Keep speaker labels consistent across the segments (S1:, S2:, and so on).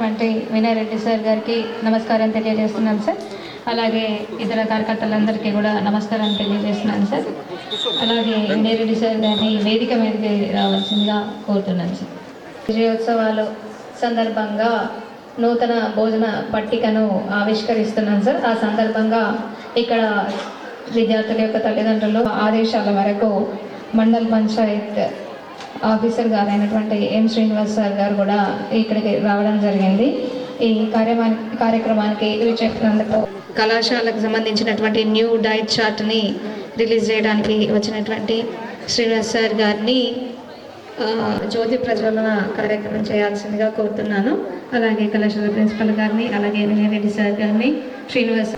S1: చేసినటువంటి వినయ్ రెడ్డి సార్ గారికి నమస్కారం తెలియజేస్తున్నాను సార్. అలాగే ఇతర కార్యకర్తలందరికీ కూడా నమస్కారం తెలియజేస్తున్నాను సార్. అలాగే వినయ్ రెడ్డి సార్ గారిని వేదిక మీదకి రావాల్సిందిగా కోరుతున్నాను సార్. విజయోత్సవాలు సందర్భంగా నూతన భోజన పట్టికను ఆవిష్కరిస్తున్నాను సార్. ఆ సందర్భంగా ఇక్కడ విద్యార్థుల యొక్క తల్లిదండ్రులు ఆదేశాల మేరకు మండల పంచాయత్ ఆఫీసర్ గారైనటువంటి ఎం శ్రీనివాస్ సార్ గారు కూడా ఇక్కడికి రావడం జరిగింది. ఈ కార్యక్రమానికి విచ్చేసినందుకు కళాశాలకు సంబంధించినటువంటి న్యూ డైట్ చార్ట్ని రిలీజ్ చేయడానికి వచ్చినటువంటి శ్రీనివాస్ సార్ గారిని జ్యోతి ప్రజ్వలన కార్యక్రమం చేయాల్సిందిగా కోరుతున్నాను. అలాగే కళాశాల ప్రిన్సిపల్ గారిని, అలాగే వినయ్ రెడ్డి సార్ గారిని, శ్రీనివాస్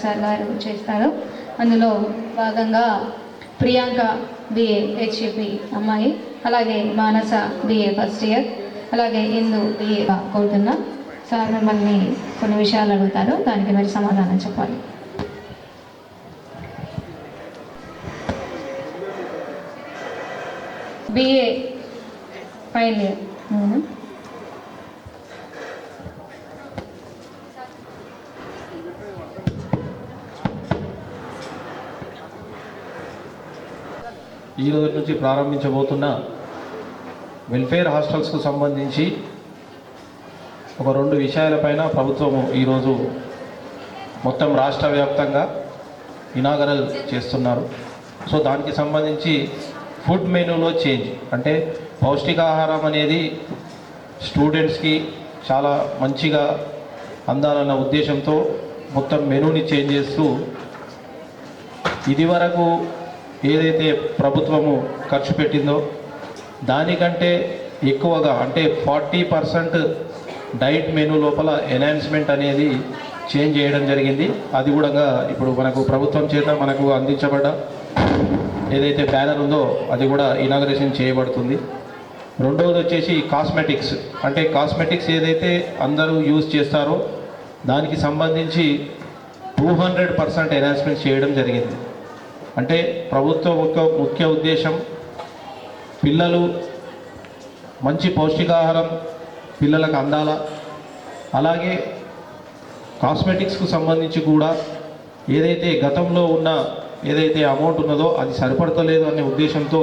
S1: సార్ గారు చేస్తారు. అందులో భాగంగా ప్రియాంక బిఏ హెచ్ఈపి అమ్మాయి, అలాగే మానస బిఏ ఫస్ట్ ఇయర్, అలాగే ఇందు బిఏ కోరుతున్నా. సార్ మిమ్మల్ని కొన్ని విషయాలు అడుగుతారు, దానికి మరి సమాధానం చెప్పాలి. BA final year.
S2: ఈ రోజు నుంచి ప్రారంభించబోతున్న వెల్ఫేర్ హాస్టల్స్కు సంబంధించి ఒక 2 విషయాలపైన ప్రభుత్వము ఈరోజు మొత్తం రాష్ట్ర వ్యాప్తంగా ఇనాగరల్ చేస్తున్నారు. సో దానికి సంబంధించి ఫుడ్ మెనూలో చేంజ్, అంటే పౌష్టికాహారం అనేది స్టూడెంట్స్కి చాలా మంచిగా అందాలన్న ఉద్దేశంతో మొత్తం మెనూని చేంజ్ చేస్తూ ఇదివరకు ఏదైతే ప్రభుత్వము ఖర్చు పెట్టిందో దానికంటే ఎక్కువగా, అంటే 40% డైట్ మెనూ లోపల ఎన్హాన్స్మెంట్ అనేది చేంజ్ చేయడం జరిగింది. అది కూడా ఇప్పుడు మనకు ప్రభుత్వం చేత మనకు అందించబడ్డ ఏదైతే బ్యానర్ ఉందో అది కూడా ఇనాగరేషన్ చేయబడుతుంది. రెండవది వచ్చేసి కాస్మెటిక్స్, అంటే కాస్మెటిక్స్ ఏదైతే అందరూ యూజ్ చేస్తారో దానికి సంబంధించి 200% ఎన్హాన్స్మెంట్ చేయడం జరిగింది. అంటే ప్రభుత్వం యొక్క ముఖ్య ఉద్దేశం పిల్లలు మంచి పౌష్టికాహారం పిల్లలకు అందాలా, అలాగే కాస్మెటిక్స్కు సంబంధించి కూడా ఏదైతే గతంలో ఉన్న ఏదైతే అమౌంట్ ఉన్నదో అది సరిపడతలేదు అనే ఉద్దేశంతో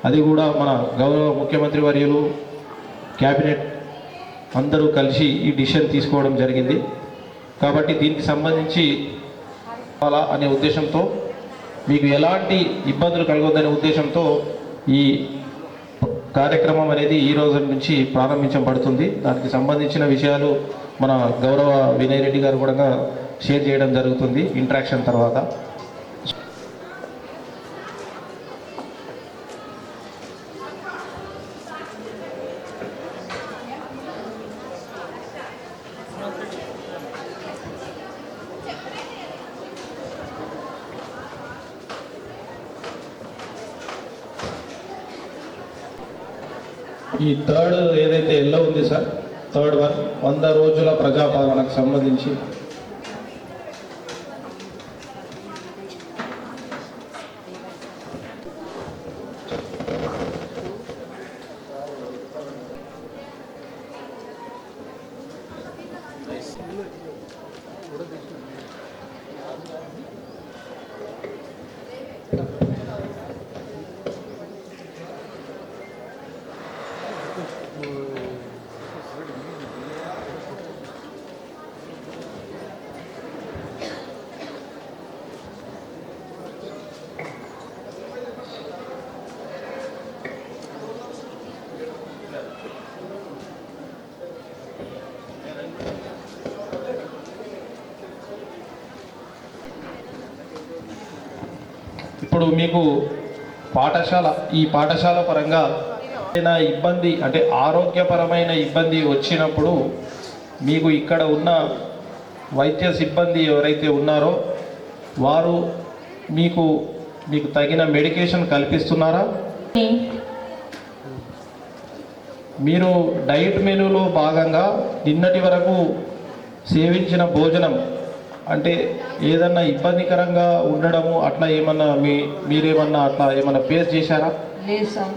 S2: అది కూడా మన గౌరవ ముఖ్యమంత్రి వర్యులు క్యాబినెట్ అందరూ కలిసి ఈ డిసిషన్ తీసుకోవడం జరిగింది. కాబట్టి దీనికి సంబంధించి అలా అనే ఉద్దేశంతో మీకు ఎలాంటి ఇబ్బందులు కలగొద్దనే ఉద్దేశంతో ఈ కార్యక్రమం అనేది ఈ రోజు నుంచి ప్రారంభించబడుతుంది. దానికి సంబంధించిన విషయాలు మన గౌరవ వినయ్ రెడ్డి గారు కూడా షేర్ చేయడం జరుగుతుంది ఇంటరాక్షన్ తర్వాత. ఈ థర్డ్ ఏదైతే ఎల్లో ఉంది సార్, థర్డ్ 100 రోజుల ప్రజాపాలనకు సంబంధించి ఇప్పుడు మీకు ఈ పాఠశాల పరంగా ఏదైనా ఇబ్బంది అంటే ఆరోగ్యపరమైన ఇబ్బంది వచ్చినప్పుడు మీకు ఇక్కడ ఉన్న వైద్య సిబ్బంది ఎవరైతే ఉన్నారో వారు మీకు తగిన మెడికేషన్ కల్పిస్తున్నారా? మీరు డైట్ మెనూలో భాగంగా నిన్నటి వరకు సేవించిన భోజనం అంటే ఏదన్నా ఇబ్బందికరంగా ఉండడము అట్లా ఏమన్నా మీరేమన్నా అట్లా ఏమన్నా ఫేస్ చేశారా?
S1: లేదు సార్.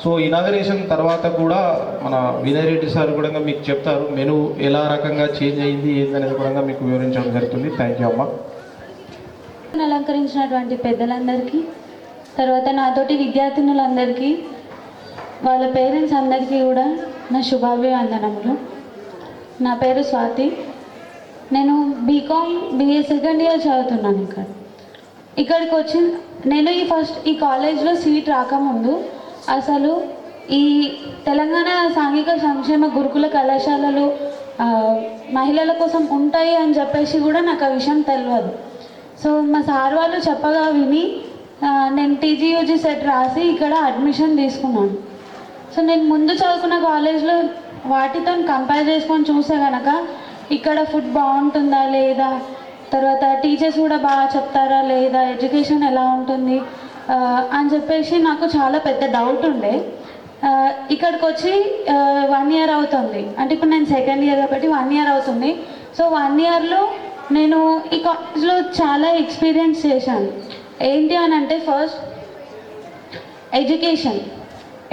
S2: సో ఇనాగరేషన్ తర్వాత కూడా మన వినయ్ రెడ్డి సార్ కూడా మీకు చెప్తారు మెనూ ఎలా రకంగా చేంజ్ అయ్యింది ఏందనేది కూడా మీకు వివరించడం జరుగుతుంది. థ్యాంక్ యూ అమ్మా.
S3: అలంకరించినటువంటి పెద్దలందరికీ, తర్వాత నాతోటి విద్యార్థినులందరికీ, వాళ్ళ పేరెంట్స్ అందరికీ కూడా నా శుభాభివందనములు. నా పేరు స్వాతి. నేను బీకామ్ BA సెకండ్ ఇయర్ చదువుతున్నాను. ఇక్కడికి వచ్చి నేను ఈ కాలేజ్లో సీట్ రాకముందు అసలు ఈ తెలంగాణ సాంఘిక సంక్షేమ గురుకుల కళాశాలలు మహిళల కోసం ఉంటాయి అని చెప్పేసి కూడా నాకు ఆ విషయం తెలియదు. సో మా సార్ వాళ్ళు చెప్పగా విని నేను TGUG సెట్ రాసి ఇక్కడ అడ్మిషన్ తీసుకున్నాను. సో నేను ముందు చదువుకున్న కాలేజ్లో వాటితో కంపేర్ చేసుకొని చూస్తే కనుక ఇక్కడ ఫుడ్ బాగుంటుందా లేదా, తర్వాత టీచర్స్ కూడా బాగా చెప్తారా లేదా, ఎడ్యుకేషన్ ఎలా ఉంటుంది అని చెప్పేసి నాకు చాలా పెద్ద డౌట్ ఉండే. ఇక్కడికి వచ్చి 1 year అవుతుంది. అంటే ఇప్పుడు నేను సెకండ్ ఇయర్ కాబట్టి 1 year అవుతుంది. సో 1 yearలో నేను ఈ కాలేజ్లో చాలా ఎక్స్పీరియన్స్ చేశాను. ఏంటి అని అంటే ఫస్ట్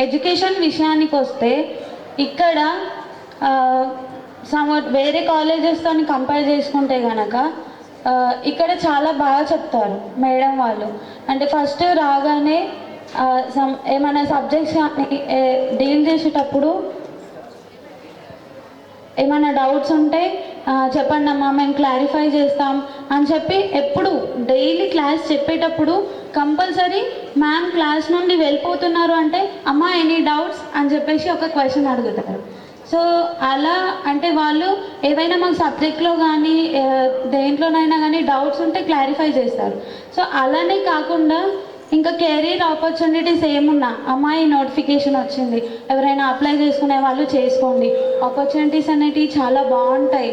S3: ఎడ్యుకేషన్ విషయానికి వస్తే ఇక్కడ వేరే కాలేజెస్తో కంపేర్ చేసుకుంటే కనుక ఇక్కడ చాలా బాగా చెప్తారు మేడం వాళ్ళు. అంటే ఫస్ట్ రాగానే ఏమైనా సబ్జెక్ట్స్ కానీ డీల్ చేసేటప్పుడు ఏమైనా డౌట్స్ ఉంటే చెప్పండి అమ్మా మేము క్లారిఫై చేస్తాం అని చెప్పి ఎప్పుడు డైలీ క్లాస్ చెప్పేటప్పుడు కంపల్సరీ మ్యామ్ క్లాస్ నుండి వెళ్ళిపోతున్నారు అంటే అమ్మా ఎనీ డౌట్స్ అని చెప్పేసి ఒక క్వశ్చన్ అడుగుతారు. సో అలా అంటే వాళ్ళు ఏవైనా మాకు సబ్జెక్ట్లో కానీ దేంట్లోనైనా కానీ డౌట్స్ ఉంటే క్లారిఫై చేస్తారు. సో అలానే కాకుండా ఇంకా కెరీర్ ఆపర్చునిటీస్ ఏమున్నా అమ్మాయి నోటిఫికేషన్ వచ్చింది, ఎవరైనా అప్లై చేసుకునే వాళ్ళు చేసుకోండి, ఆపర్చునిటీస్ అనేటివి చాలా బాగుంటాయి,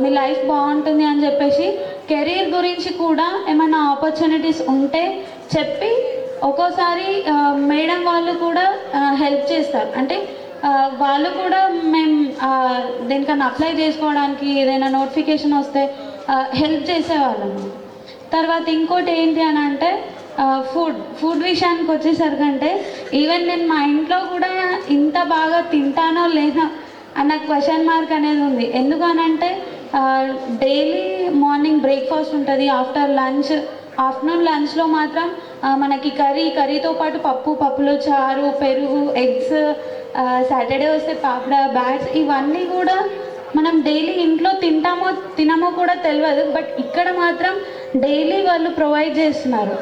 S3: మీ లైఫ్ బాగుంటుంది అని చెప్పేసి కెరీర్ గురించి కూడా ఏమైనా ఆపర్చునిటీస్ ఉంటే చెప్పి ఒక్కోసారి మేడం వాళ్ళు కూడా హెల్ప్ చేస్తారు. అంటే వాళ్ళు కూడా మేము దేనికన్నా అప్లై చేసుకోవడానికి ఏదైనా నోటిఫికేషన్ వస్తే హెల్ప్ చేసేవాళ్ళము. తర్వాత ఇంకోటి ఏంటి అని అంటే ఫుడ్ విషయానికి వచ్చేసరికంటే ఈవెన్ నేను మా ఇంట్లో కూడా ఇంత బాగా తింటానో లేదా అన్న క్వశ్చన్ మార్క్ అనేది ఉంది. ఎందుకనంటే డైలీ మార్నింగ్ బ్రేక్ఫాస్ట్ ఉంటుంది, ఆఫ్టర్నూన్ లంచ్లో మాత్రం మనకి కర్రీతో పాటు పప్పులో చారు, పెరుగు, ఎగ్స్, సాటర్డే వస్తే పాపడ, బ్యాట్స్, ఇవన్నీ కూడా మనం డైలీ ఇంట్లో తినమో కూడా తెలియదు. బట్ ఇక్కడ మాత్రం డైలీ వాళ్ళు ప్రొవైడ్ చేస్తున్నారు.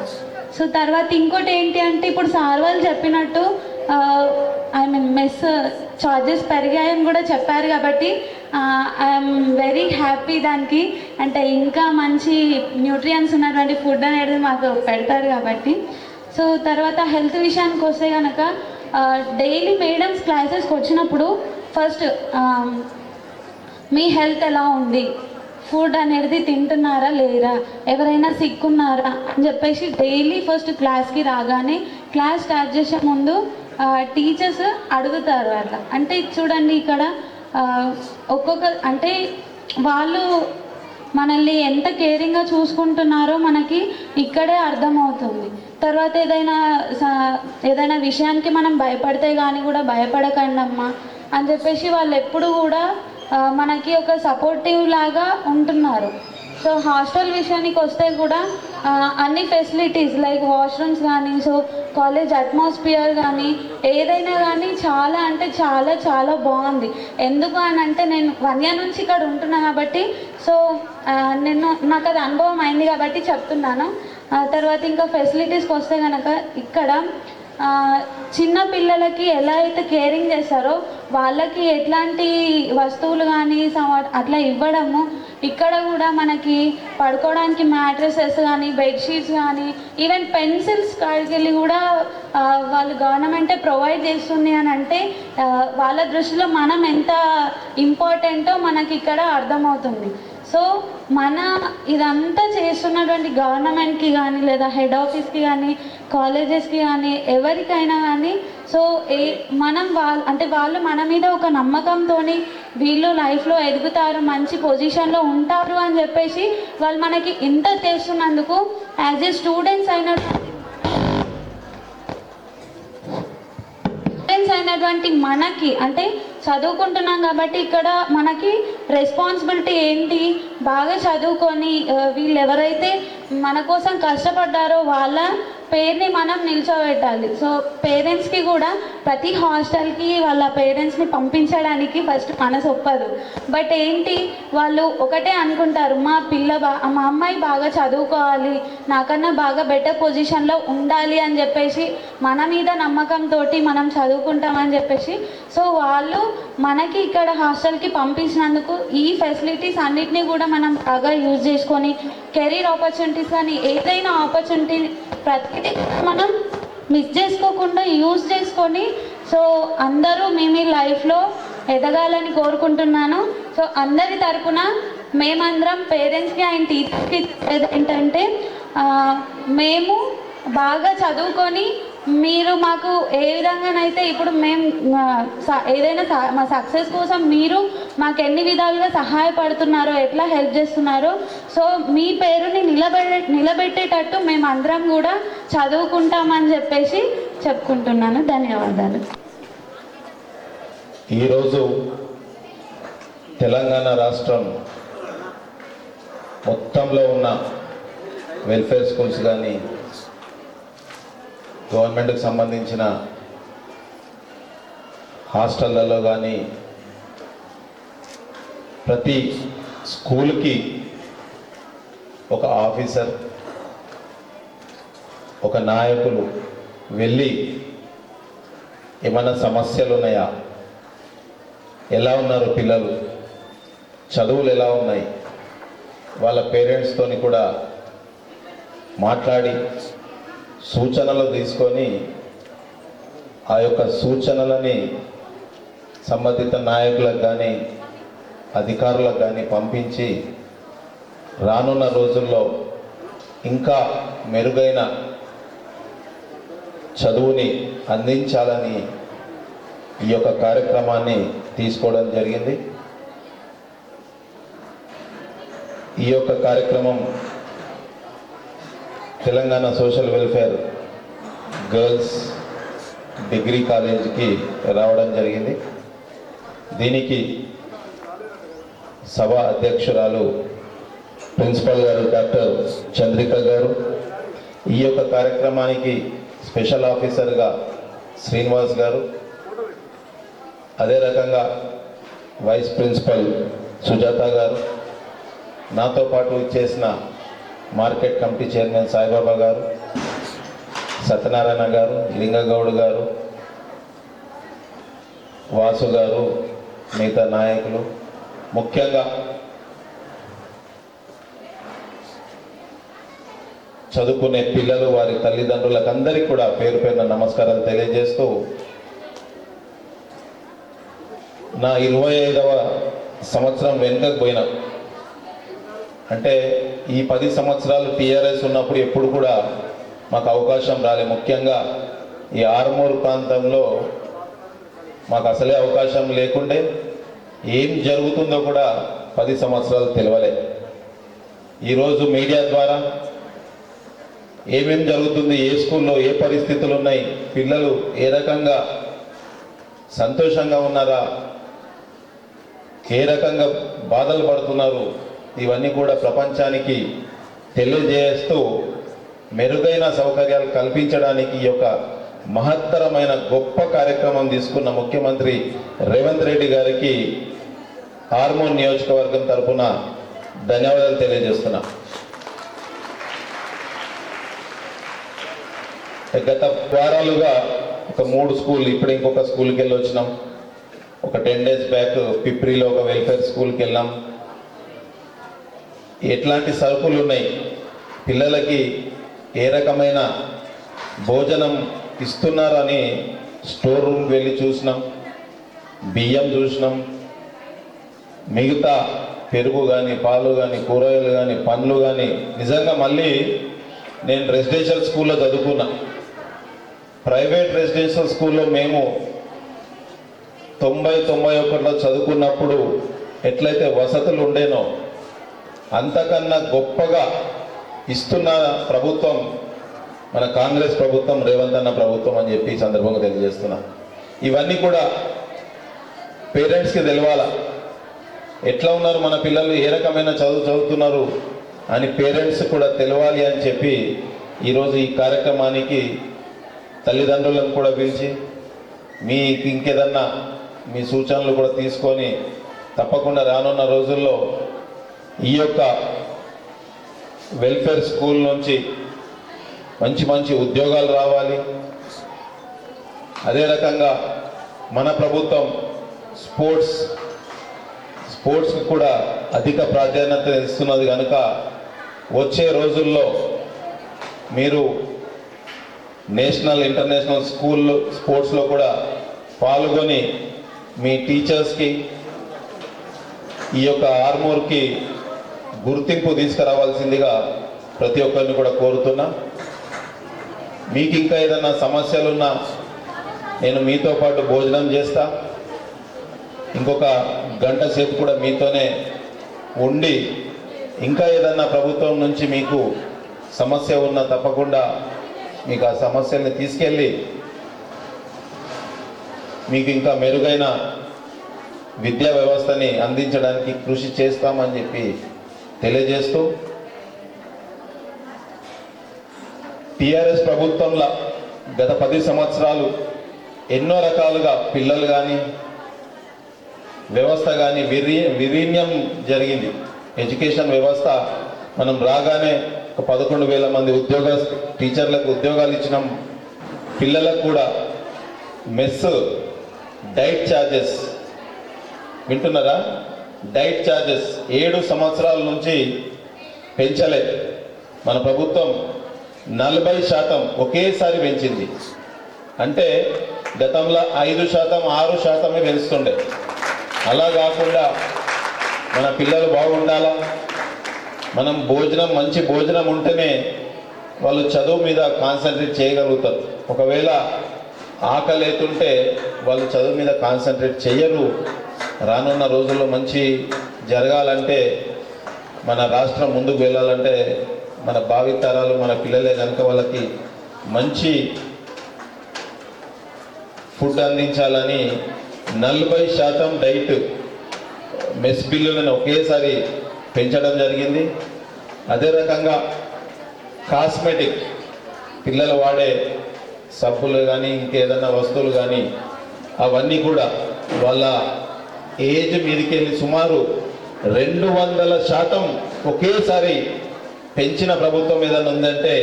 S3: సో తర్వాత ఇంకోటి ఏంటి అంటే ఇప్పుడు సార్ వాళ్ళు చెప్పినట్టు మెస్ చార్జెస్ పెరిగాయని కూడా చెప్పారు కాబట్టి ఐఎమ్ వెరీ హ్యాపీ దానికి. అంటే ఇంకా మంచి న్యూట్రియన్స్ ఉన్నటువంటి ఫుడ్ అనేది మాకు పెడతారు కాబట్టి. సో తర్వాత హెల్త్ విషయానికి వస్తే కనుక డైలీ మేడమ్స్ క్లాసెస్కి వచ్చినప్పుడు ఫస్ట్ మీ హెల్త్ ఎలా ఉంది, ఫుడ్ అనేది తింటున్నారా లేరా, ఎవరైనా సిక్ ఉన్నారా అని చెప్పేసి డైలీ ఫస్ట్ క్లాస్కి రాగానే క్లాస్ స్టార్ట్ చేసే ముందు టీచర్స్ అడుగుతారు అట్లా. అంటే చూడండి ఇక్కడ అంటే వాళ్ళు మనల్ని ఎంత కేరింగ్గా చూసుకుంటున్నారో మనకి ఇక్కడే అర్థమవుతుంది. తర్వాత ఏదైనా విషయానికి మనం భయపడితే కానీ కూడా భయపడకండి అమ్మా అని చెప్పేసి వాళ్ళు ఎప్పుడు కూడా మనకి ఒక సపోర్టివ్ లాగా ఉంటున్నారు. సో హాస్టల్ విషయానికి వస్తే కూడా అన్ని ఫెసిలిటీస్ లైక్ వాష్రూమ్స్ కానీ, సో కాలేజ్ అట్మాస్ఫియర్ కానీ ఏదైనా కానీ చాలా అంటే చాలా చాలా బాగుంది. ఎందుకు అని అంటే నేను 1 year నుంచి ఇక్కడ ఉంటున్నా కాబట్టి సో నాకు అది అనుభవం అయింది కాబట్టి చెప్తున్నాను. తర్వాత ఇంకా ఫెసిలిటీస్కి వస్తే కనుక ఇక్కడ చిన్న పిల్లలకి ఎలా అయితే కేరింగ్ చేస్తారో వాళ్ళకి ఎట్లాంటి వస్తువులు కానీ అట్లా ఇవ్వడము, ఇక్కడ కూడా మనకి పడుకోవడానికి మ్యాట్రసెస్ కానీ బెడ్షీట్స్ కానీ ఈవెన్ పెన్సిల్స్ కాడికి వెళ్ళి కూడా వాళ్ళు గవర్నమెంటే ప్రొవైడ్ చేస్తుంది అని అంటే వాళ్ళ దృష్టిలో మనం ఎంత ఇంపార్టెంటో మనకి ఇక్కడ అర్థమవుతుంది. సో మన ఇదంతా చేస్తున్నటువంటి గవర్నమెంట్కి కానీ లేదా హెడ్ ఆఫీస్కి కానీ కాలేజెస్కి కానీ ఎవరికైనా కానీ సో మనం వాళ్ళు మన మీద ఒక నమ్మకంతో వీళ్ళు లైఫ్లో ఎదుగుతారు, మంచి పొజిషన్లో ఉంటారు అని చెప్పేసి వాళ్ళు మనకి ఇంత చేస్తున్నందుకు యాజ్ ఏ స్టూడెంట్స్ అయినటువంటి మనకి అంటే చదువుకుంటున్నాం కాబట్టి ఇక్కడ మనకి రెస్పాన్సిబిలిటీ ఏంటి, బాగా చదువుకొని వీళ్ళు ఎవరైతే మన కోసం కష్టపడ్డారో వాళ్ళ పేరుని మనం నిల్చోబెట్టాలి. సో పేరెంట్స్కి కూడా ప్రతి హాస్టల్కి వాళ్ళ పేరెంట్స్ని పంపించడానికి ఫస్ట్ మనసు ఒప్పదు. బట్ ఏంటి వాళ్ళు ఒకటే అనుకుంటారు, మా అమ్మాయి బాగా చదువుకోవాలి, నాకన్నా బాగా బెటర్ పొజిషన్లో ఉండాలి అని చెప్పేసి మన మీద నమ్మకంతో మనం చదువుకుంటామని చెప్పేసి సో వాళ్ళు మనకి ఇక్కడ హాస్టల్కి పంపించినందుకు ఈ ఫెసిలిటీస్ అన్నిటినీ కూడా మనం బాగా యూజ్ చేసుకొని కెరీర్ ఆపర్చునిటీస్ కానీ ఏదైనా ఆపర్చునిటీ ప్రతిదీ మనం మిస్ చేసుకోకుండా యూజ్ చేసుకొని సో అందరూ మీ లైఫ్లో ఎదగాలని కోరుకుంటున్నాను. సో అందరి తరపున మేమందరం పేరెంట్స్కి అండ్ టీచర్స్కి ఏంటంటే మేము బాగా చదువుకొని మీరు మాకు ఏ విధంగానైతే ఇప్పుడు మేము ఏదైనా మా సక్సెస్ కోసం మీరు మాకు ఎన్ని విధాలుగా సహాయపడుతున్నారో ఎట్లా హెల్ప్ చేస్తున్నారో సో మీ పేరుని నిలబెట్టేటట్టు మేము అందరం కూడా చదువుకుంటామని చెప్పేసి చెప్పుకుంటున్నాను. ధన్యవాదాలు.
S2: ఈరోజు తెలంగాణ రాష్ట్రం మొత్తంలో ఉన్న వెల్ఫేర్ స్కూల్స్ కానీ గవర్నమెంట్కి సంబంధించిన హాస్టళ్లలో కానీ ప్రతి స్కూల్కి ఒక ఆఫీసర్, ఒక నాయకులు వెళ్ళి ఏమైనా సమస్యలు ఉన్నాయా, ఎలా ఉన్నారు పిల్లలు, చదువులు ఎలా ఉన్నాయి, వాళ్ళ పేరెంట్స్తోని కూడా మాట్లాడి సూచనలు తీసుకొని ఆ యొక్క సూచనలని సంబంధిత నాయకులకు కానీ అధికారులకు కానీ పంపించి రానున్న రోజుల్లో ఇంకా మెరుగైన చదువుని అందించాలని ఈ యొక్క కార్యక్రమాన్ని తీసుకోవడం జరిగింది. ఈ యొక్క కార్యక్రమం Telangana social welfare girls degree కాలేజీకి రావడం జరిగింది. దీనికి సభ అధ్యక్షురాలు ప్రిన్సిపల్ గారు డాక్టర్ చంద్రిక గారు, ఈ యొక్క కార్యక్రమానికి స్పెషల్ ఆఫీసర్గా శ్రీనివాస్ గారు, అదే రకంగా వైస్ ప్రిన్సిపల్ సుజాత గారు, నాతో పాటు చేసిన మార్కెట్ కమిటీ చైర్మన్ సాయిబాబా గారు, సత్యనారాయణ గారు, లింగగౌడ్ గారు, వాసు గారు, మిగతా నాయకులు, ముఖ్యంగా చదువుకునే పిల్లలు వారి తల్లిదండ్రులకు అందరికీ కూడా పేరు పేరున నమస్కారాలు తెలియజేస్తూ నా 25వ సంవత్సరం వెనుకకు పోయినా అంటే ఈ 10 సంవత్సరాలు టీఆర్ఎస్ ఉన్నప్పుడు ఎప్పుడు కూడా మాకు అవకాశం రాలే. ముఖ్యంగా ఈ ఆర్మూరు ప్రాంతంలో మాకు అసలే అవకాశం లేకుండే ఏం జరుగుతుందో కూడా 10 సంవత్సరాలు తెలియలే. ఈరోజు మీడియా ద్వారా ఏమేం జరుగుతుంది, ఏ స్కూల్లో ఏ పరిస్థితులు ఉన్నాయి, పిల్లలు ఏ రకంగా సంతోషంగా ఉన్నారా, ఏ రకంగా బాధలు పడుతున్నారు, ఇవన్నీ కూడా ప్రపంచానికి తెలియజేస్తూ మెరుగైన సౌకర్యాలు కల్పించడానికి ఈ యొక్క మహత్తరమైన గొప్ప కార్యక్రమం తీసుకున్న ముఖ్యమంత్రి రేవంత్ రెడ్డి గారికి ఆర్మూర్ నియోజకవర్గం తరఫున ధన్యవాదాలు తెలియజేస్తున్నా. గత వారాలుగా ఒక 3 స్కూల్, ఇప్పుడు ఇంకొక స్కూల్కి వెళ్ళి వచ్చినాం. ఒక 10 days బ్యాక్ పిప్రిలో ఒక వెల్ఫేర్ స్కూల్కి వెళ్ళాం. ఎట్లాంటి సరుకులు ఉన్నాయి, పిల్లలకి ఏ రకమైన భోజనం ఇస్తున్నారని స్టోర్ రూమ్కి వెళ్ళి చూసినాం. బియ్యం చూసినాం, మిగతా పెరుగు కానీ, పాలు కానీ, కూరగాయలు కానీ, పండ్లు కానీ. నిజంగా మళ్ళీ నేను రెసిడెన్షియల్ స్కూల్లో చదువుకున్నా. ప్రైవేట్ రెసిడెన్షియల్ స్కూల్లో మేము 90-91లో చదువుకున్నప్పుడు ఎట్లయితే వసతులు ఉండేనో అంతకన్నా గొప్పగా ఇస్తున్న ప్రభుత్వం మన కాంగ్రెస్ ప్రభుత్వం, రేవంత్ అన్న ప్రభుత్వం అని చెప్పి ఈ సందర్భంగా తెలియజేస్తున్నా. ఇవన్నీ కూడా పేరెంట్స్కి తెలవాలా. ఎట్లా ఉన్నారు మన పిల్లలు, ఏ రకమైన చదువుతున్నారు అని పేరెంట్స్ కూడా తెలవాలి అని చెప్పి ఈరోజు ఈ కార్యక్రమానికి తల్లిదండ్రులను కూడా పిలిచి మీకు ఇంకేదన్నా మీ సూచనలు కూడా తీసుకొని తప్పకుండా రానున్న రోజుల్లో ఈ యొక్క వెల్ఫేర్ స్కూల్ నుంచి మంచి మంచి ఉద్యోగాలు రావాలి. అదే రకంగా మన ప్రభుత్వం స్పోర్ట్స్కి కూడా అధిక ప్రాధాన్యత ఇస్తున్నది కనుక వచ్చే రోజుల్లో మీరు నేషనల్, ఇంటర్నేషనల్ స్పోర్ట్స్లో కూడా పాల్గొని మీ టీచర్స్కి, ఈ యొక్క ఆర్మూర్కి గుర్తింపు తీసుకురావాల్సిందిగా ప్రతి ఒక్కరిని కూడా కోరుతున్నా. మీకు ఇంకా ఏదైనా సమస్యలున్నా నేను మీతో పాటు భోజనం చేస్తా. ఇంకొక గంట సేపు కూడా మీతోనే ఉండి ఇంకా ఏదన్నా ప్రభుత్వం నుంచి మీకు సమస్య ఉన్నా తప్పకుండా మీకు ఆ సమస్యల్ని తీసుకెళ్ళి మీకు ఇంకా మెరుగైన విద్యా వ్యవస్థని అందించడానికి కృషి చేస్తామని చెప్పి తెలియజేస్తూ, టీఆర్ఎస్ ప్రభుత్వంలో గత 10 సంవత్సరాలు ఎన్నో రకాలుగా పిల్లలు కానీ, వ్యవస్థ కానీ విలీనం జరిగింది. ఎడ్యుకేషన్ వ్యవస్థ మనం రాగానే 11,000 మంది టీచర్లకు ఉద్యోగాలు ఇచ్చినాం. పిల్లలకు కూడా మెస్ డైట్ ఛార్జెస్, వింటున్నారా, డైట్ ఛార్జెస్ 7 సంవత్సరాల నుంచి పెంచలేదు. మన ప్రభుత్వం 40% ఒకేసారి పెంచింది. అంటే గతంలో 5%, 6% పెంచుతుండే. అలా కాకుండా మన పిల్లలు బాగుండాలా, మనం మంచి భోజనం ఉంటేనే వాళ్ళు చదువు మీద కాన్సన్ట్రేట్ చేయగలుగుతారు. ఒకవేళ ఆకలి అవుతుంటే వాళ్ళు చదువు మీద కాన్సన్ట్రేట్ చేయరు. రానున్న రోజుల్లో మంచి జరగాలంటే, మన రాష్ట్రం ముందుకు వెళ్ళాలంటే మన భావితరాలు, మన పిల్లలే కనుక వాళ్ళకి మంచి ఫుడ్ అందించాలని 40% డైట్ మెస్ బిల్లులను ఒకేసారి పెంచడం జరిగింది. అదే రకంగా కాస్మెటిక్, పిల్లలు వాడే సబ్బులు కానీ, ఇంకేదన్నా వస్తువులు కానీ, అవన్నీ కూడా వాళ్ళ ఏజ్ మీదకెళ్ళి సుమారు 200% ఒకేసారి పెంచిన ప్రభుత్వం ఏదైనా ఉందంటే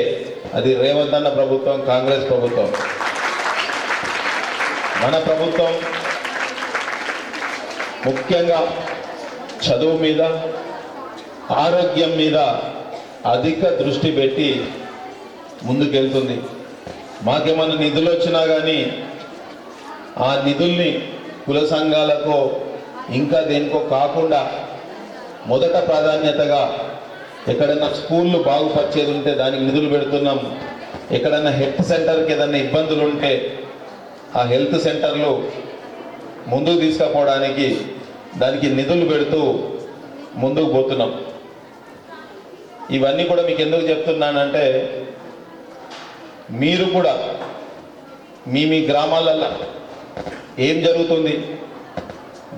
S2: అది రేవంత్ అన్న ప్రభుత్వం, కాంగ్రెస్ ప్రభుత్వం. మన ప్రభుత్వం ముఖ్యంగా చదువు మీద, ఆరోగ్యం మీద అధిక దృష్టి పెట్టి ముందుకెళ్తుంది. మాకేమన్నా నిధులు వచ్చినా కానీ ఆ నిధుల్ని కుల సంఘాలకో ఇంకా దేనికో కాకుండా మొదట ప్రాధాన్యతగా ఎక్కడైనా స్కూళ్ళు బాగుపరిచేది ఉంటే దానికి నిధులు పెడుతున్నాం. ఎక్కడైనా హెల్త్ సెంటర్కి ఏదైనా ఇబ్బందులు ఉంటే ఆ హెల్త్ సెంటర్లు ముందుకు తీసుకుపోవడానికి దానికి నిధులు పెడుతూ ముందుకు పోతున్నాం. ఇవన్నీ కూడా మీకు ఎందుకు చెప్తున్నానంటే, మీరు కూడా మీ గ్రామాలలో ఏం జరుగుతుంది,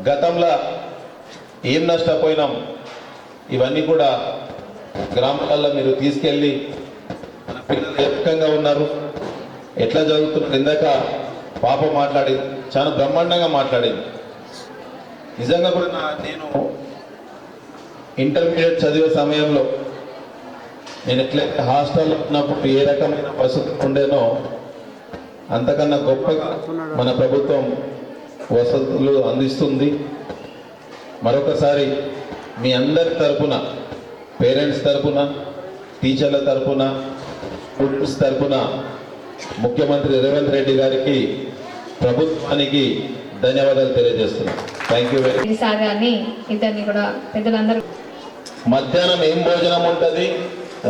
S2: గతంలో ఏం నష్టపోయినాం, ఇవన్నీ కూడా గ్రామాలలో మీరు తీసుకెళ్ళి మన పిల్లలు ఏ రకంగా ఉన్నారు, ఎట్లా జరుగుతున్నారు. ఇందాక పాప మాట్లాడింది, చాలా బ్రహ్మాండంగా మాట్లాడింది. నిజంగా కూడా నేను ఇంటర్మీడియట్ చదివే సమయంలో నేను ఎట్లయితే హాస్టల్లో ఉన్నప్పుడు ఏ రకమైన వసతి ఉండేనో అంతకన్నా గొప్పగా మన ప్రభుత్వం వసతులు అందిస్తుంది. మరొకసారి మీ అందరి తరపున, పేరెంట్స్ తరపున, టీచర్ల తరపున, స్టూడెంట్స్ తరపున ముఖ్యమంత్రి రేవంత్ రెడ్డి గారికి, ప్రభుత్వానికి ధన్యవాదాలు తెలియజేస్తున్నాం. Thank you very much.
S1: Sir గారిని ఇద్దరిని కూడా పెద్దలందరూ
S2: మధ్యాహ్నం ఏం భోజనం ఉంటుంది,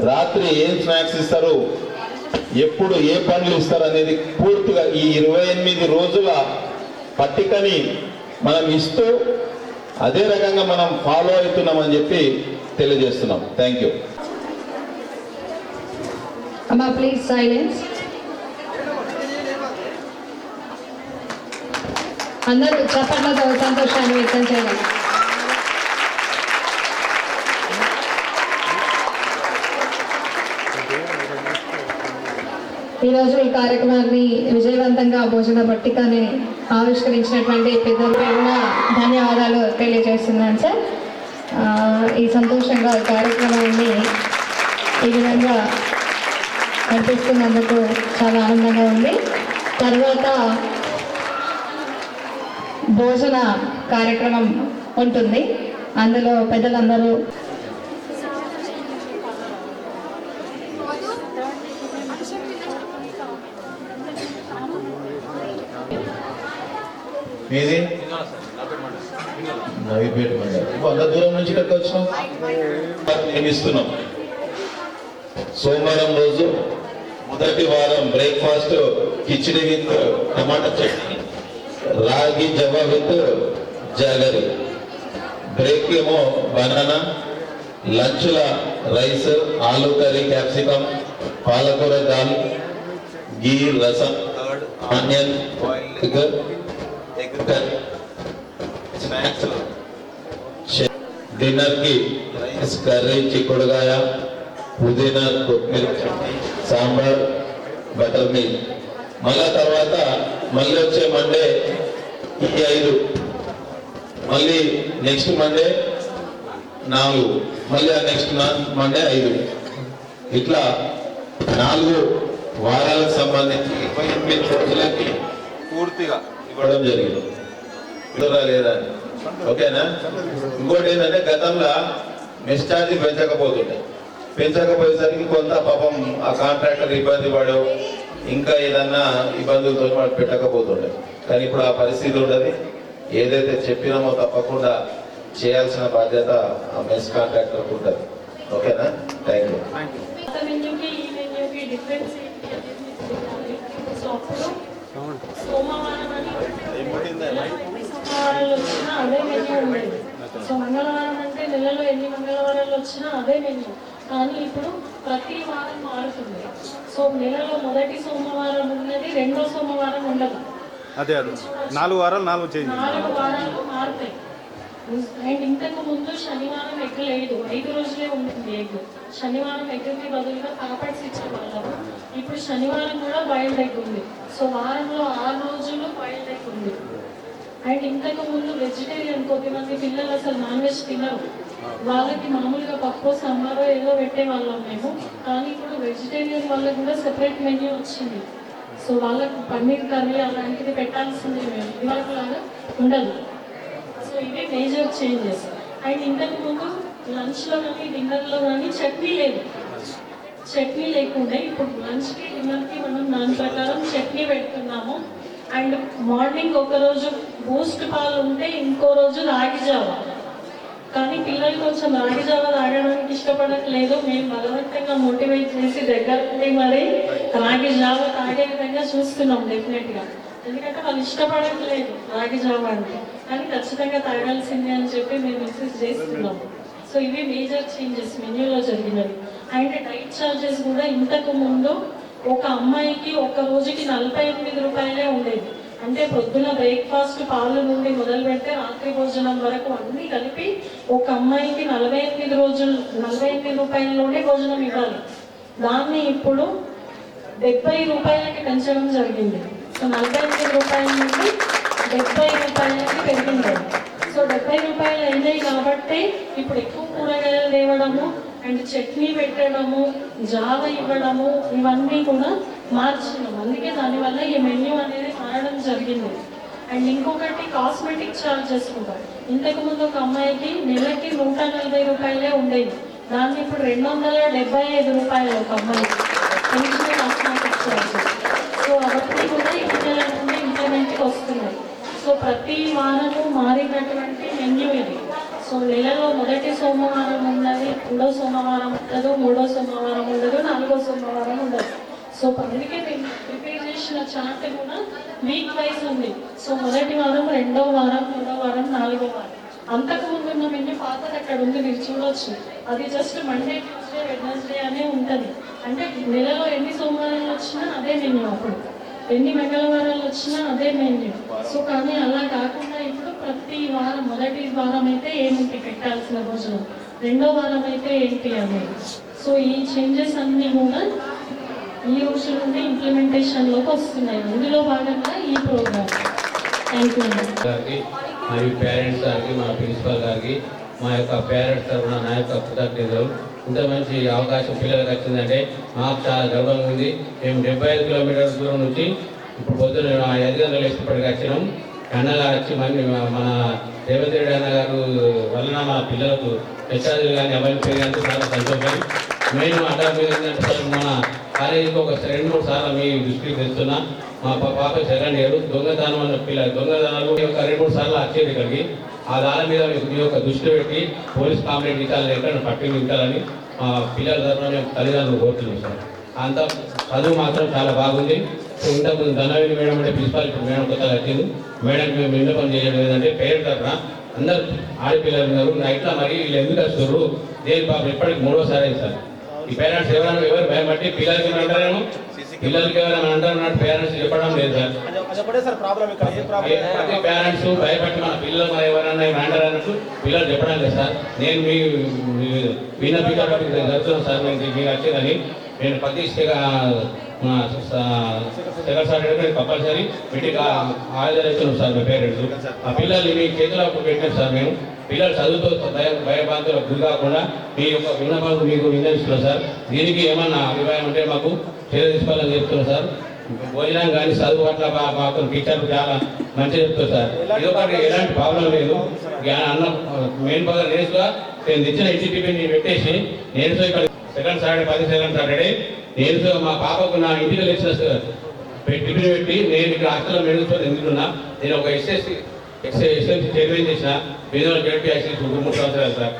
S2: రాత్రి ఏం స్నాక్స్ ఇస్తారు, ఎప్పుడు ఏ పనులు ఇస్తారు అనేది పూర్తిగా ఈ 28 రోజుల పట్టికని మనం ఇస్తూ అదే రకంగా మనం ఫాలో అవుతున్నామని చెప్పి తెలియజేస్తున్నాం. Thank you.
S1: అమ్మా ప్లీజ్ సైలెన్స్. అందరూ చప్పట్లతో సంతోషాన్ని వ్యక్తం చేయాలి. ఈరోజు ఈ కార్యక్రమాన్ని విజయవంతంగా భోజన పట్టికని ఆవిష్కరించినటువంటి పెద్దల పేరున ధన్యవాదాలు తెలియజేస్తున్నాను సార్. ఈ సంతోషంగా ఈ కార్యక్రమాన్ని ఈ విధంగా నడిపిస్తున్నందుకు చాలా ఆనందంగా ఉంది. తర్వాత భోజన కార్యక్రమం ఉంటుంది. అందులో పెద్దలందరూ
S2: మీది నవీపేట మండలం. అంత దూరం నుంచి ఇక్కడికి వచ్చినాం. మేము ఇస్తున్నాం. సోమవారం రోజు మొదటి వారం breakfast khichdi with tomato chutney, ragi java with jaggery, break ఏమో బనానా, లంచ్ల రైస్, ఆలూ కర్రీ, క్యాప్సికమ్, పాలకూర dal, ghee, rasam, onion, boiled egg curry, snacks, dinner కి రైస్, కర్రీ, చిక్కుడుగాయ, పుదీనా, కొత్తిమీర చట్నీ, సాంబార్, బటర్ మిల్క్. మళ్ళా తర్వాత మళ్ళీ వచ్చే మండే ఈ 5, మళ్ళీ నెక్స్ట్ మండే 4, మళ్ళీ నెక్స్ట్ మండే 5. ఇట్లా 4 వారాలకు సంబంధించి 28 రోజులకి పూర్తిగా ఇవ్వడం జరిగింది. లేదా ఓకేనా? ఇంకోటి ఏంటంటే గతంలో మెస్ ఛార్జ్ పెంచకపోయేసరికి కొంత పాపం ఆ కాంట్రాక్టర్ ఇబ్బంది పడో, ఇంకా ఏదన్నా ఇబ్బందులతో వాడు పెట్టకపోతుండే. కానీ ఇప్పుడు ఆ పరిస్థితి ఉండదు. ఏదైతే చెప్పినామో తప్పకుండా చేయాల్సిన బాధ్యత ఆ మెస్ కాంట్రాక్టర్కి ఉంటుంది. ఓకేనా? Thank you.
S4: అదే మెన్యూ ఉండేది. సో మంగళవారం అంటే నెలలో ఎన్ని మంగళవారాలు వచ్చినా అదే మెన్యూ. కానీ ఇప్పుడు ప్రతి వారం మారుతుంది. సో నెలలో మొదటి సోమవారం ఉన్నది, రెండో సోమవారం ఉండదు.
S5: అదే 4 వారాలు
S4: 4 వారాలు మారుతాయి. అండ్ ఇంతకు ముందు శనివారం ఎగ్ లేదు, 5 రోజులే ఉంటుంది ఎగ్. శనివారం ఎగ్కి బదులుగా పాపడ్స్ ఇచ్చేవాళ్ళము. ఇప్పుడు శనివారం కూడా బాయిల్డ్ ఎగ్ ఉంది. సో వారంలో 6 రోజులు బాయిల్డ్ ఎగ్ ఉంది. అండ్ ఇంతకు ముందు వెజిటేరియన్ కొద్దిమంది పిల్లలు అసలు నాన్ వెజ్ తినరు. వాళ్ళకి మామూలుగా పప్పు, సాంబారో ఏదో పెట్టేవాళ్ళం మేము. కానీ ఇప్పుడు వెజిటేరియన్ వాళ్ళకి కూడా సెపరేట్ మెన్యూ వచ్చింది. సో వాళ్ళకు పన్నీర్ కర్రీ అలాంటిది పెట్టాల్సింది మేము, ఇదివరకు లాగా ఉండదు. సో ఇవి మేజర్ చేంజెస్. అండ్ ఇంతకు ముందు లంచ్లో కానీ డిన్నర్లో కానీ చట్నీ లేదు. చట్నీ లేకుండా ఇప్పుడు లంచ్కి డిన్నర్కి మనం దాని ప్రకారం చట్నీ పెడుతున్నాము. అండ్ మార్నింగ్ ఒకరోజు బూస్ట్ పాలు ఉంటే ఇంకో రోజు రాగి జావ. కానీ పిల్లలు కొంచెం రాగి జావ తాగడానికి ఇష్టపడట్లేదు. మేము బలవంతంగా మోటివేట్ చేసి దగ్గర ఉండి మరి రాగి జావ తాగే విధంగా చూస్తున్నాం డెఫినెట్గా. ఎందుకంటే వాళ్ళు ఇష్టపడట్లేదు రాగి జావ అంటే, కానీ ఖచ్చితంగా తాగాల్సిందే అని చెప్పి మేము ఇన్సిస్ట్ చేస్తున్నాం. సో ఇవి మేజర్ చేంజెస్ మెన్యూలో జరిగినవి. అండ్ డైట్ ఛార్జెస్ కూడా ఇంతకు ముందు ఒక అమ్మాయికి ఒక రోజుకి 48 రూపాయలే ఉండేది. అంటే పొద్దున బ్రేక్ఫాస్ట్ పాలు నుండి మొదలు పెడితే రాత్రి భోజనం వరకు అన్నీ కలిపి ఒక అమ్మాయికి 48 రూపాయలలోనే భోజనం ఇవ్వాలి. దాన్ని ఇప్పుడు 70 రూపాయలకి పెంచడం జరిగింది. సో 48 రూపాయల నుండి 70 రూపాయలకి పెరిగింది. సో 70 రూపాయలు అయినాయి కాబట్టి ఇప్పుడు ఎక్కువ కూరగాయలు తేవడము అండ్ చట్నీ పెట్టడము, జావ ఇవ్వడము, ఇవన్నీ కూడా మార్చినాం. అందుకే దానివల్ల ఈ మెన్యూ అనేది మారడం జరిగింది. అండ్ ఇంకొకటి కాస్మెటిక్ ఛార్జెస్ కూడా. ఇంతకుముందు ఒక అమ్మాయికి నెలకి 140 రూపాయలే ఉండేది, దాన్ని ఇప్పుడు 275 రూపాయలు ఒక అమ్మాయికి పెంచిన కాస్మెటిక్ ఛార్జెస్. సో అవన్నీ కూడా ఈ నెల నుండి ఇంప్లిమెంట్కి వస్తున్నాయి. సో ప్రతి వారము మారినటువంటి మెన్యూ ఇది. సో నెలలో మొదటి సోమవారం ఉన్నది, రెండో సోమవారం ఉండదు, మూడో సోమవారం ఉండదు, నాలుగో సోమవారం ఉండదు. సో అందుకే మేము ప్రిపేర్ చేసిన చార్ట్ కూడా వీక్ వైజ్ ఉంది. సో మొదటి వారం, రెండో వారం, మూడో వారం, నాలుగో వారం. అంతకుముందు ఉన్న మెన్యూ పాతది అక్కడ ఉంది, మీరు చూడవచ్చు. అది జస్ట్ మండే, ట్యూస్డే, వెడ్నెస్డే అనే ఉంటుంది. అంటే నెలలో ఎన్ని సోమవారాలు వచ్చినా అదే మెన్యూ, అప్పుడు ఎన్ని మంగళవారాలు వచ్చినా అదే మెన్యూ. సో కానీ అలా కాకుండా ఇప్పుడు ప్రతి వారం, మొదటి వారం అయితే ఏమిటి పెట్టాల్సిన భోజనం, రెండో వారం అయితే ఏంటి అనేది. సో ఈ చేంజెస్ అన్నీ కూడా ఈ రోజు నుండి ఇంప్లిమెంటేషన్లోకి వస్తున్నాయి. అందులో భాగంగా ఈ ప్రోగ్రామ్. థ్యాంక్ యూ
S6: గారికి మరియు పేరెంట్స్ గారికి, మా ప్రిన్సిపల్ గారికి, మా యొక్క పేరెంట్స్ తరఫున నా యొక్క కృతజ్ఞతలు. ఇంత మంచి అవకాశం పిల్లలకు వచ్చిందంటే మాకు చాలా గర్వంగా ఉంది. మేము 75 కిలోమీటర్ల దూరం నుంచి ఇప్పుడు పొద్దున్న 5 గంటలు ఇష్టపడికి వచ్చినాం. అన్నగా వచ్చి మళ్ళీ మన రేవంత్ రెడ్డి అన్న గారు వలన మా పిల్లలకు హెచ్ఆర్లు కానీ అవన్నీ పెరిగినందుకు చాలా సంతోషం. మేము అడ్డా మీద మన కాలేజీకి ఒక 2-3 సార్లు మీ దృష్టికి తెస్తున్నా. మా పాప 2nd ఇయర్ దొంగతనం అన్న పిల్లలు దొంగతనాలు ఒక 2-3 సార్లు వచ్చేది ఇక్కడికి. ఆ దాని మీద మీ యొక్క దృష్టి పెట్టి పోలీస్ కంప్లైంట్ ఇచ్చాలని, ఎక్కడ పట్టించాలని మా పిల్లల తరఫున మేము తల్లిదండ్రులు కోరుతున్నాం సార్. అంతా చదువు మాత్రం చాలా బాగుంది. ఇంతకుముందు ధనవేణి మేడం అంటే ప్రిన్సిపాల్, ఇప్పుడు మేడం కొత్తగా వచ్చింది. మేడంకి మేము విన్నపం చేయడం ఏంటంటే పేరెంట్ తరఫున అందరు ఆడపిల్లలు ఉన్నారు, నైట్లో మరి వీళ్ళు ఎందుకు వస్తారు, దేని పాపం ఎప్పటికి 3వ సారి అయింది సార్. ఈ పేరెంట్స్ ఎవరు భయపట్టి పిల్లలకి అంటారేమో, పిల్లలకి ఎవరైనా అంటారు, పేరెంట్స్ చెప్పడం లేదు సార్. ప్రతి పేరెంట్స్ భయపట్టి మన పిల్లలు మరి ఎవరైనా అంటారు అన్నట్టు పిల్లలు చెప్పడం లేదు సార్. నేను మీ విన్నపిక జరుగుతున్నాను సార్. మీకు వచ్చేదని నేను ప్రతి సెకండ్ సాటర్డే కంపల్సరీ మీటింగ్ హాజరవుతున్నాం సార్. మీ పేరెంట్స్ ఆ పిల్లల్ని మీ చేతిలో పెట్టాం సార్. మేము పిల్లలు చదువుతో భయభ్రాంతులకు గురి కాకుండా మీ యొక్క విన్నపాలను మీకు విన్నవిస్తున్నాం సార్. దీనికి ఏమన్నా అభిప్రాయం అంటే మాకు చర్య తీసుకోవాలని చెప్తున్నాం సార్. భోజనం కానీ చదువు పట్ల మాకు టీచర్లు చాలా మంచిగా చెప్తారు సార్. ఇది ఒకటి ఎలాంటి ప్రాబ్లం లేదు. అన్న మెయిన్ బాగా నేర్చుగా నేను తెచ్చిన ఇంటి పెట్టేసి నేను ఇక్కడ సెకండ్ సాటర్డే నేను మా పాపకు నా ఇంటికి తెచ్చిన టిఫిన్ పెట్టి నేను ఇక్కడ హాస్టల్లో మెడుగుతో ఎందుకున్నా. నేను ఒక ఎస్ఎస్సీ చైర్మన్ చేసిన బీదోల జడ్పీ యాక్సిడెంట్ 3 సంవత్సరాలు సార్.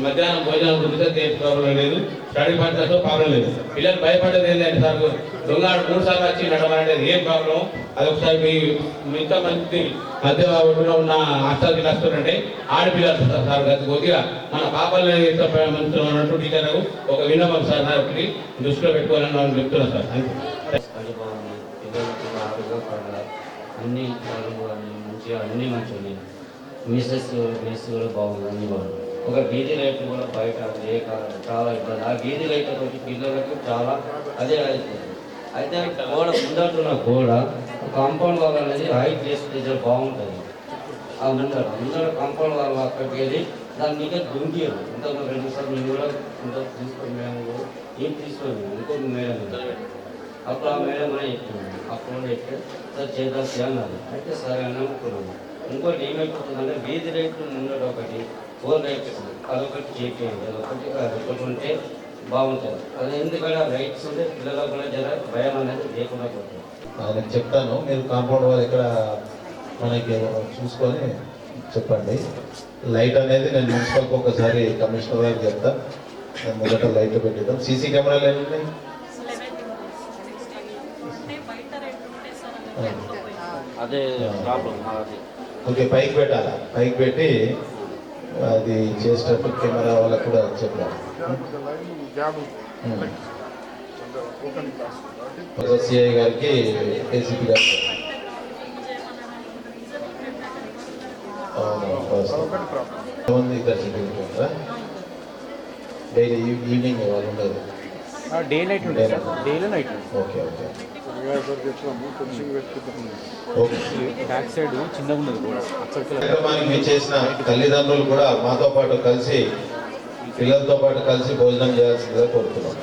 S6: మధ్యాహ్నం భోజనం గురించి ప్రాబ్లం లేదు, స్టడీ పార్టీతో ప్రాబ్లం లేదు. పిల్లలు భయపడేది ఏంటంటే సార్ దొంగ 3 సార్లు వచ్చి నడవనేది ఏం ప్రాబ్లం. అదొకసారి మీ ఇంత మంది మధ్య ఒడ్డున ఉన్న హాస్టల్కి వస్తుంటే ఆడపిల్లలు సార్ కొద్దిగా మన పాపల్ని ఎంత మంచిగా ఉన్నట్టు టీచర్లకు ఒక విన్నపం సార్ నాకు ఒకటి దృష్టిలో పెట్టుకోవాలని నేను చెప్తున్నాను సార్.
S7: అన్ని మంచిగా అన్నీ మంచిగా ఉన్నాయి. మెస్ కూడా బాగుంది, అన్నీ బాగుంది. ఒక గీది లైట్ కూడా బయట చాలా ఇబ్బంది. ఆ గీది లైట్ తోటి పిల్లలకు చాలా అదే అవుతుంది. అయితే గోడ ముందటున్న గోడ కాంపౌండ్ వాల్ అనేది హైట్ చేస్తే బాగుంటుంది. ఆ ముందర కాంపౌండ్ వాల్ అక్కడికి వెళ్ళి దాని మీద దుంకియారు. ఇంత 2 సార్లు మేము కూడా ఇంత తీసుకొని మేము కూడా ఏం తీసుకోండి ఇంకొక మేడం అప్పుడు ఆ మేడం అని చెప్తున్నాను. అప్పుడు చెప్తే సార్ చేద్దాం అన్నారు. అయితే సరే అని అనుకున్నాము. ఇంకోటి ఏమైపోతుందంటే వీధి లైట్లు ముందర ఒకటి 4 లైట్స్ అదొకటి చేయండి, అదొకటి ఉంటే బాగుంటుంది. అది ఎందుకంటే లైట్స్ ఉంటే పిల్లలకు కూడా జర భయం అనేది లేకుండా పోతుంది.
S8: ఆయనకు చెప్తాను, మీరు కాంపౌండ్ వాళ్ళు ఎక్కడ మనకి చూసుకొని చెప్పండి. లైట్ అనేది నేను మున్సిపల్కి ఒకసారి కమిషనర్ గారికి చెప్తా. మొదట లైట్లు పెట్టిద్దాం. సీసీ కెమెరాలు ఏమున్నాయి?
S7: అదే ప్రాబ్లం.
S8: ఓకే, పైకి పెట్టాలా? పైకి పెట్టి అది చేసేటప్పుడు కెమెరా వాళ్ళకు కూడా చెప్పాలి. సిఐ గారికి, ఏసీపీ గారికి డైలీ ఈవినింగ్ వాళ్ళు ఉండదు.
S5: డే లైట్ ఉంటుంది సార్, డేలో night
S8: okay okay
S5: back side చిన్నగా ఉన్నది కూడా అక్కడికి
S8: కార్యక్రమానికి చేసిన తల్లిదండ్రులు కూడా మాతో పాటు కలిసి పిల్లలతో పాటు కలిసి భోజనం చేయాల్సిందిగా కోరుతున్నాం.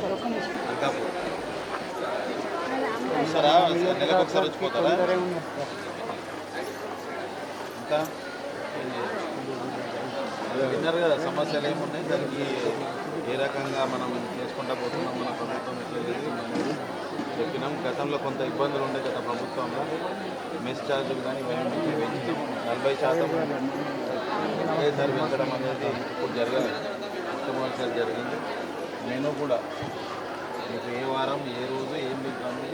S5: ఇంకా విన్నారు కదా సమస్యలు ఏమున్నాయి, దానికి ఏ రకంగా మనం చేసుకుంటా పోతున్నాం, మన ప్రభుత్వం ఎట్లా లేదు మనం చెప్పినాం. గతంలో కొంత ఇబ్బందులు ఉండే గత ప్రభుత్వంలో మెస్ ఛార్జీలు కానీ ఇవన్నీ పెంచినాం. 40% అదే సర్వించడం అనేది ఇప్పుడు జరగలేదు, మొట్టమొదటిసారి జరిగింది. నేను కూడా మీకు ఏ వారం ఏ రోజు ఏం తింటాము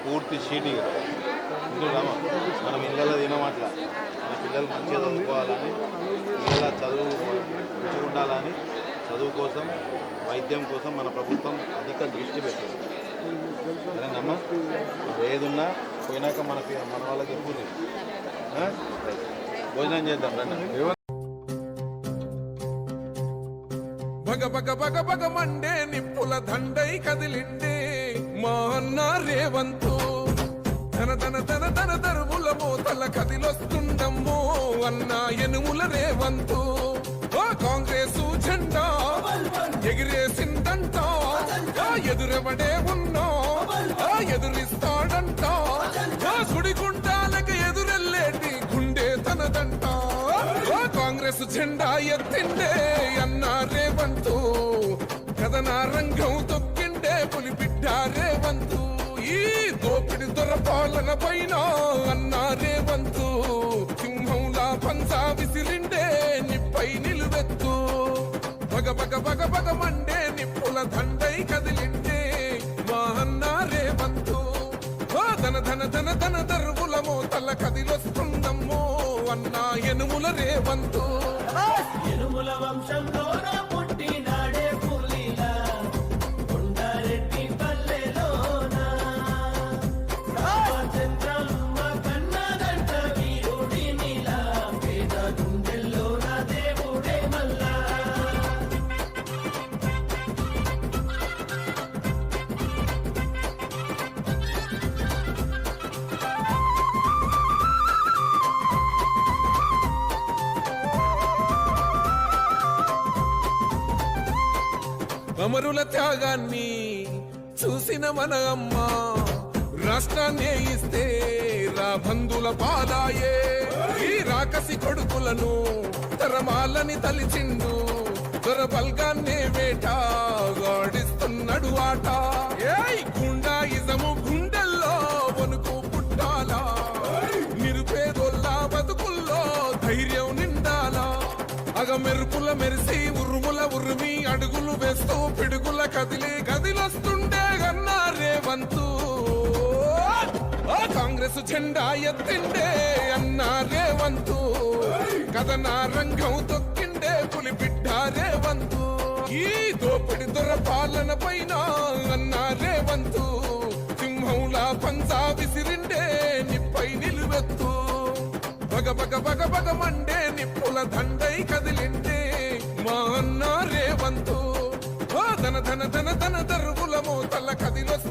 S5: పూర్తి షీటీగా ఇందులో మనం ఇళ్ళలో తినమట్లా, మన పిల్లలు మంచిగా చదువుకోవాలని, పిల్లల చదువు మంచిగా ఉండాలని, చదువు కోసం వైద్యం కోసం మన ప్రభుత్వం అధిక దృష్టి పెట్టింది. సరేనమ్మా, ఏదున్నా పోయినాక మన వాళ్ళకి ఎక్కువ భోజనం చేద్దాం రండి.
S9: బగ బగ బగ బగ మండే నిప్పుల దండై కదిలిండే మా అన్న రేవంతు, తన తన తన తన తరువుల మోతల కదిలొస్తుండమ్మో అన్న ఎనుముల రేవంతు. ఆ కాంగ్రెసు జెండా ఎగిరేసిందంట, ఎదురెవడే ఉన్నా ఎదురిస్తాడంట, సుడిగుండాలకు ఎదురెల్లేటి గుండె తనదంట. కాంగ్రెస్ జెండా ఎత్తిండే అన్న రేవంతు, కథన రంగం తొక్కిండే పులిబిడ్డ రేవంతు. ఈ దోపిడి దొర పాలన పైన అన్న రేవంతు, సింహంలా పంచా విసిరిండే నిప్పై నిలువెత్తు. బగ బగ బగ బగ మండే నిప్పుల దండై కదిలిండే మా అన్న రేవంతు. ధన ధన ధన ధన దరువుల మోతల కదిలొస్తుందమ్మో అన్న ఎనుముల రేవంతు.
S10: ఎనుముల వంశంలో పుట్టినాడే పులిలా కొండారెడ్డి పల్లెలోనా, రామచంద్రమ్మ కన్నదంట వీరుడి నీలా, పేద గుండెల్లోన దేవుడే మల్లా.
S9: అమరుల త్యాగాన్ని చూసిన మన అమ్మ, రాష్ట్రాన్నే ఇస్తే రాబందుల పాలాయే. ఈ రాకసి కొడుకులను తరమాలని తలిచిండు, దొరబల్గాన్నే వేటాడిస్తున్నాడు ఆట. ఏయ్ గుండాయిజము గుండెల్లో వణుకు పుట్టాలా, నిరుపేదోళ్ళ బతుకుల్లో ధైర్యం నిండాలా. అగ మెరుపుల మెరిసి ఉరుముల ఉరిమి అడుగులు వేస్తూ పిడుగుల కదిలి గదిలొస్తుండే అన్న రేవంతు. ఆ కాంగ్రెస్ జెండా ఎత్తిండే అన్న రేవంతు, కథన రంగం తొక్కిండే పులిబిడ్డ రేవంతు. ఈ దోపిడి దొర పాలన పైన అన్న రేవంతు, సింహంలా పంచా విసిరిండే నిప్పై నిలువెత్తు. బగ బగ బగ బగ మండే నిప్పుల దండై కదిలిండే మా అన్న రేవంతు. ధన ధన ధన ధన దరువుల మోతల కదిలొస్తు